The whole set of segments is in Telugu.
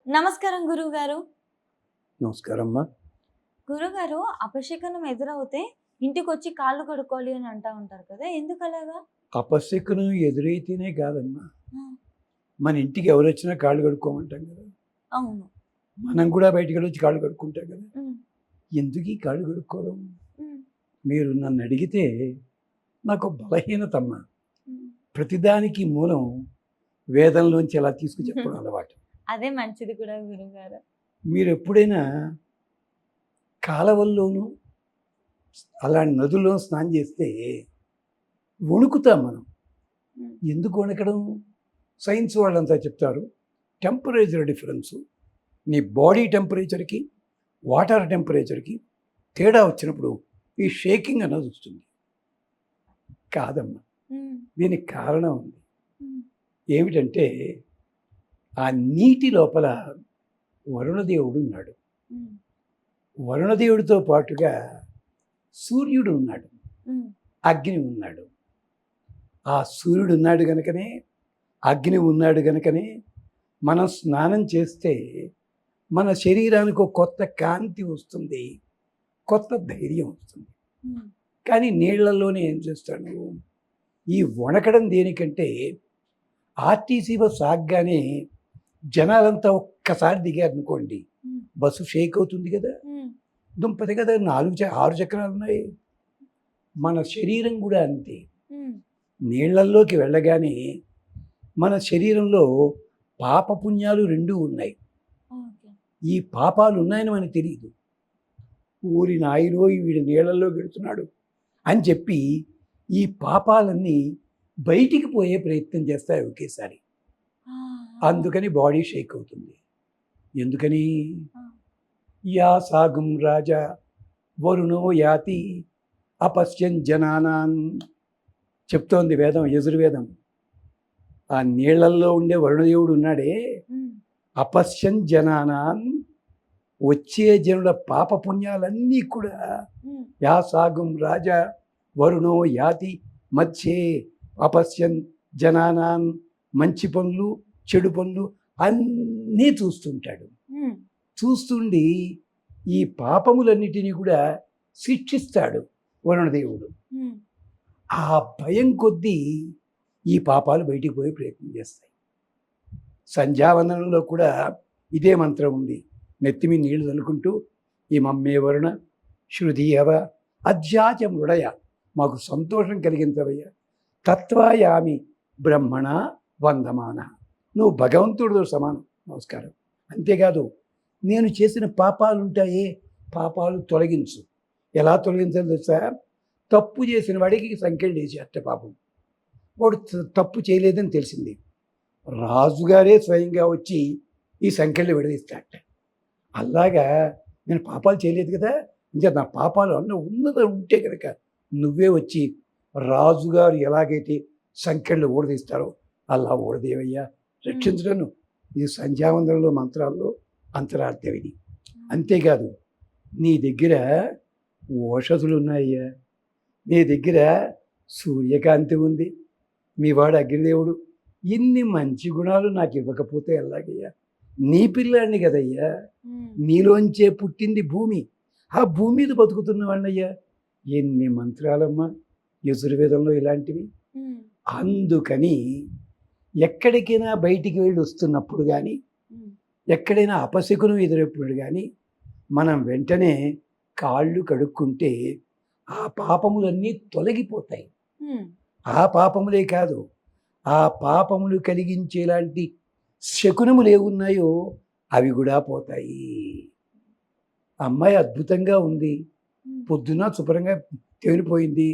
నమస్కారం గురువుగారు. నమస్కారం అమ్మా. గురువుగారు, అపశకునం ఎదురవుతే ఇంటికొచ్చి కాళ్ళు కడుక్కోవాలి అని అంటా ఉంటారు కదా! ఎందుకలాగా? అపశకునం ఎదురైతేనే కాదమ్మా, ఆ! మన ఇంటికి ఎవరొచ్చినా కాళ్ళు కడుక్కోమంటాం కదా. అవును. మనం కూడా బయటికి వెళ్ళొచ్చి కాళ్ళు కడుక్కుంటాం కదా. హ్మ్. ఎందుకు ఈ కాళ్ళు కడుక్కోవడం? హ్మ్. మీరు నన్ను అడిగితే నాకు బలహీనతమ్మా. హ్మ్. ప్రతిదానికి మూలం వేదంలోంచి ఎలా తీసుకు చెప్పడం అలవాటు. అదే మంచిది కూడా గురువుగారు. మీరు ఎప్పుడైనా కాలవల్లోనూ అలాంటి నదుల్లో స్నానం చేస్తే వణుకుతాం మనం. హ్మ్. ఎందుకు వణకడం? సైన్స్ వాళ్ళంతా చెప్తారు, టెంపరేచర్ డిఫరెన్సు, నీ బాడీ టెంపరేచర్కి వాటర్ టెంపరేచర్కి తేడా వచ్చినప్పుడు ఈ షేకింగ్ అన్నది వస్తుంది. కాదమ్మా, హ్మ్. దీనికి కారణం ఉంది. హ్మ్. ఏమిటంటే ఆ నీటి లోపల వరుణదేవుడు ఉన్నాడు. హ్మ్. వరుణదేవుడితో పాటుగా సూర్యుడు ఉన్నాడు, హ్మ్. అగ్ని ఉన్నాడు. ఆ సూర్యుడు ఉన్నాడు గనుకనే, అగ్ని ఉన్నాడు గనుకనే మనం స్నానం చేస్తే మన శరీరానికి ఒక కొత్త కాంతి వస్తుంది, కొత్త ధైర్యం వస్తుంది. హ్మ్. కానీ నీళ్లలోనే ఏం చేస్తాడు నువ్వు? ఈ వణకడం దేనికంటే ఆర్టీసీ బస్సు ఆగగానే జనాలంతా ఒక్కసారి దిగారు అనుకోండి, హ్మ్. బస్సు షేక్ అవుతుంది కదా. హ్మ్. దుంపది కదా, 6 చక్రాలు ఉన్నాయి. మన శరీరం కూడా అంతే. హ్మ్. నీళ్లల్లోకి వెళ్ళగానే మన శరీరంలో పాపపుణ్యాలు రెండూ ఉన్నాయి. ఓకే. ఈ పాపాలు ఉన్నాయని మనకు తెలియదు. ఊరి నాయనో వీడు నీళ్ళల్లో గెడుతున్నాడు అని చెప్పి ఈ పాపాలన్నీ బయటికి పోయే ప్రయత్నం చేస్తాయి ఒకేసారి. ఆ! అందుకని బాడీ షేక్ అవుతుంది. ఎందుకని? ఆ! యా సాగం రాజా వరుణో యాతి అపశ్యన్ జనానాన్ చెప్తోంది వేదం, యజుర్వేదం. ఆ నీళ్లల్లో ఉండే వరుణదేవుడు ఉన్నాడే, హ్మ్. అపశ్యన్ జనానాన్, వచ్చే జనుల పాపపుణ్యాలన్నీ కూడా హ్మ్. యా సాగం రాజా వరుణో యాతి మధ్యే అపశ్యన్ జనానాన్, మంచి పనులు చెడు పనులు అన్నీ చూస్తుంటాడు. హ్మ్. చూస్తుండి ఈ పాపములన్నిటినీ కూడా శిక్షిస్తాడు వరుణదేవుడు. హ్మ్. ఆ భయం కొద్దీ ఈ పాపాలు బయటికి పోయే ప్రయత్నం చేస్తాయి. సంధ్యావందనంలో కూడా ఇదే మంత్రం ఉంది. నెత్తిమి నీళ్లు చల్లుకుంటూ ఈ మమ్మే వరుణ శృధీయవ అధ్యాచ మృడయ, మాకు సంతోషం కలిగించవయ్యా, తత్వాయామి బ్రహ్మణ వందమాన, నువ్వు భగవంతుడితో సమానం, నమస్కారం. అంతేకాదు, నేను చేసిన పాపాలు ఉంటాయే, పాపాలు తొలగించు. ఎలా తొలగించాలో తెలుసా? తప్పు చేసిన వాడికి సంఖ్యలు వేసి అట్ట పాపం, వాడు తప్పు చేయలేదని తెలిసింది, రాజుగారే స్వయంగా వచ్చి ఈ సంఖ్యలు విడదీస్తాడట. అలాగా నేను పాపాలు చేయలేదు కదా, ఇంకా నా పాపాలు అన్న ఉన్నది ఉంటే కనుక నువ్వే వచ్చి రాజుగారు ఎలాగైతే సంఖ్యలు ఊడదీస్తారో అలా ఊడదేవయ్యా, రక్షించడం. ఇది సంధ్యావందనంలో మంత్రాల్లో అంతరార్థం ఇది. అంతేకాదు, నీ దగ్గర ఓషధులు ఉన్నాయ్యా, నీ దగ్గర సూర్యకాంతి ఉంది, మీ వాడు అగ్నిదేవుడు, ఇన్ని మంచి గుణాలు నాకు ఇవ్వకపోతే ఎలాగయ్యా? నీ పిల్లాడిని కదయ్యా, హ్మ్. నీలోంచే పుట్టింది భూమి, ఆ భూమి మీద బతుకుతున్నవాడినయ్యా. ఎన్ని మంత్రాలమ్మా యజుర్వేదంలో ఇలాంటివి. హ్మ్. అందుకని ఎక్కడికైనా బయటికి వెళ్ళి వస్తున్నప్పుడు కానీ, హ్మ్. ఎక్కడైనా అపశకునం ఎదురైనప్పుడు కానీ మనం వెంటనే కాళ్ళు కడుక్కుంటే ఆ పాపములన్నీ తొలగిపోతాయి. హ్మ్. ఆ పాపములే కాదు, ఆ పాపములు కలిగించేలాంటి శకునములు ఏమున్నాయో అవి కూడా పోతాయి. అమ్మాయి అద్భుతంగా ఉంది, హ్మ్. పొద్దున్న శుభ్రంగా తేలిపోయింది.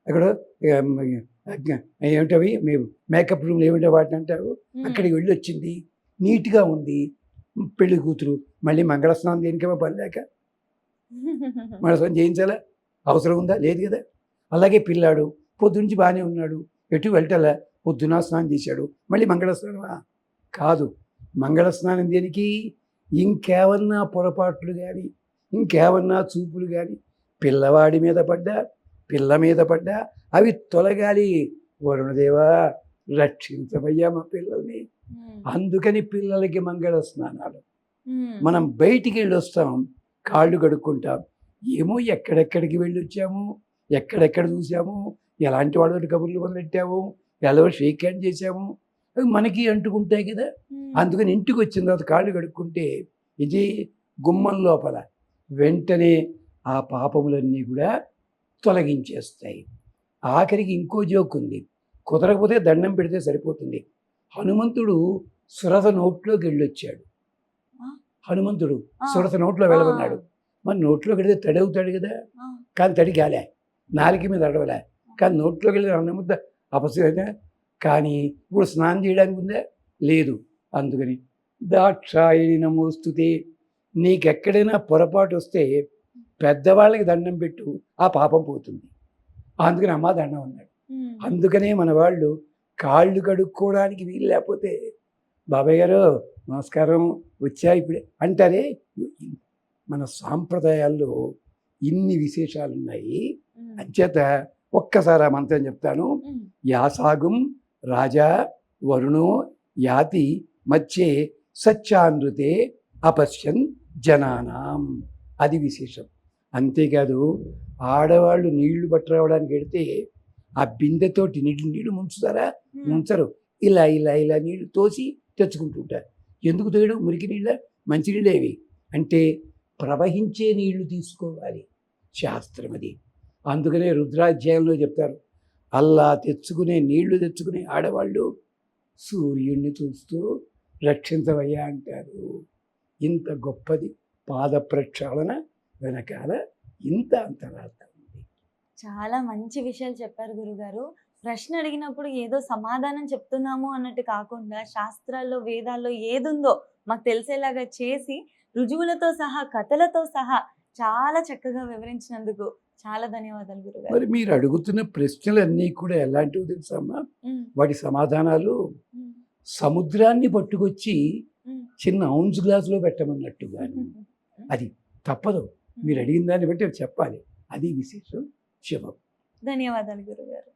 అక్కడ ఏమిటవి మేకప్ రూమ్లు ఏమిటో వాటిని అంటారు, అక్కడికి వెళ్ళి వచ్చింది, నీట్గా ఉంది. పెళ్లి కూతురు మళ్ళీ మంగళస్నానం దేనికేమో పని లేక మంగళస్నానం చేయించాలా? అవసరం ఉందా? లేదు కదా. అలాగే పిల్లాడు పొద్దునుంచి బాగానే ఉన్నాడు, ఎటు వెళ్ళటలా, పొద్దున స్నానం చేశాడు, మళ్ళీ మంగళస్నానమా? కాదు. మంగళస్నానం దేనికి? ఇంకేమన్నా పొరపాట్లు కానీ, ఇంకేమన్నా చూపులు కానీ పిల్లవాడి మీద పడ్డా, పిల్ల మీద పడ్డా అవి తొలగాలి. వరుణదేవా, రక్షించవయ్యా మా పిల్లల్ని. అందుకని పిల్లలకి మంగళ స్నానాలు. మనం బయటికి వెళ్ళి వస్తాం, కాళ్ళు కడుక్కుంటాం. ఏమో ఎక్కడెక్కడికి వెళ్ళి వచ్చాము, ఎక్కడెక్కడ చూసాము, ఎలాంటి వాళ్ళతో కబుర్లు మొదలెట్టాము, ఎలా షేక్ హ్యాండ్ చేసాము, అవి మనకి అంటుకుంటాయి కదా. అందుకని ఇంటికి వచ్చిన తర్వాత కాళ్ళు కడుక్కుంటే ఇది గుమ్మం లోపల వెంటనే ఆ పాపములన్నీ కూడా తొలగించేస్తాయి. ఆఖరికి ఇంకో జోక్ ఉంది, కుదరకపోతే దండం పెడితే సరిపోతుంది. హనుమంతుడు సురథ నోట్లోకి వెళ్ళొచ్చాడు. హనుమంతుడు సురథ నోట్లో వెళ్ళమన్నాడు. మరి నోట్లోకి వెళితే తడి అవుతాడు కదా, కానీ తడి గాలే, నాలుక మీద అడవలే, కానీ నోట్లోకి వెళ్ళి అన్నముద్ద అపసరైనా. కానీ ఇప్పుడు స్నానం చేయడానికి ఉందా? లేదు. అందుకని దాక్షాయణి నమోస్తుతే, నీకెక్కడైనా పొరపాటు వస్తే పెద్దవాళ్ళకి దండం పెట్టు, ఆ పాపం పోతుంది. అందుకని అమ్మ దండం అన్నాడు. అందుకనే మన వాళ్ళు కాళ్ళు కడుక్కోవడానికి వీలు లేకపోతే బాబాయ్ గారు నమస్కారం వచ్చా ఇప్పుడే అంటారే. మన సాంప్రదాయాల్లో ఇన్ని విశేషాలు ఉన్నాయి. అంచేత ఒక్కసారి ఆ మంత్రం చెప్తాను. యాసాగుం రాజా వరుణో యాతి మధ్యే సత్యానృతే అపశ్యన్ జనానాం. అది విశేషం. అంతేకాదు, ఆడవాళ్ళు నీళ్లు పట్టురావడానికి వెడితే ఆ బిందెతోటి నీళ్లు ముంచుతారా? ముంచరు. ఇలా ఇలా ఇలా నీళ్లు తోసి తెచ్చుకుంటుంటారు. ఎందుకు తోయడం? మురికి నీళ్ళ, మంచి నీళ్ళేవి అంటే ప్రవహించే నీళ్లు తీసుకోవాలి, శాస్త్రం అది. అందుకనే రుద్రాధ్యాయంలో చెప్తారు, అల్లా తెచ్చుకునే నీళ్లు తెచ్చుకునే ఆడవాళ్ళు సూర్యుడిని చూస్తూ రక్షించవయ్యా అంటారు. ఇంత గొప్పది పాద ప్రక్షాళన వెనకాల ఇంత అంతరార్థం ఉంది. చాలా మంచి విషయాలు చెప్పారు గురుగారు. ప్రశ్న అడిగినప్పుడు ఏదో సమాధానం చెప్తున్నాము అన్నట్టు కాకుండా శాస్త్రాల్లో వేదాల్లో ఏదుందో మాకు తెలిసేలాగా చేసి రుజువులతో సహా కథలతో సహా చాలా చక్కగా వివరించినందుకు చాలా ధన్యవాదాలు గురుగారు. మరి మీరు అడుగుతున్న ప్రశ్నలన్నీ కూడా ఎలాంటివి తెలుసమ్మా? వాటి సమాధానాలు సముద్రాన్ని పట్టుకొచ్చి చిన్న ఔన్స్ గ్లాసులో పెట్టమన్నట్టుగాను. అది తప్పదు. మీరు అడిగిన దాన్ని బట్టి చెప్పాలి. అది విశేషం. శుభం. ధన్యవాదాలు గురుగారు.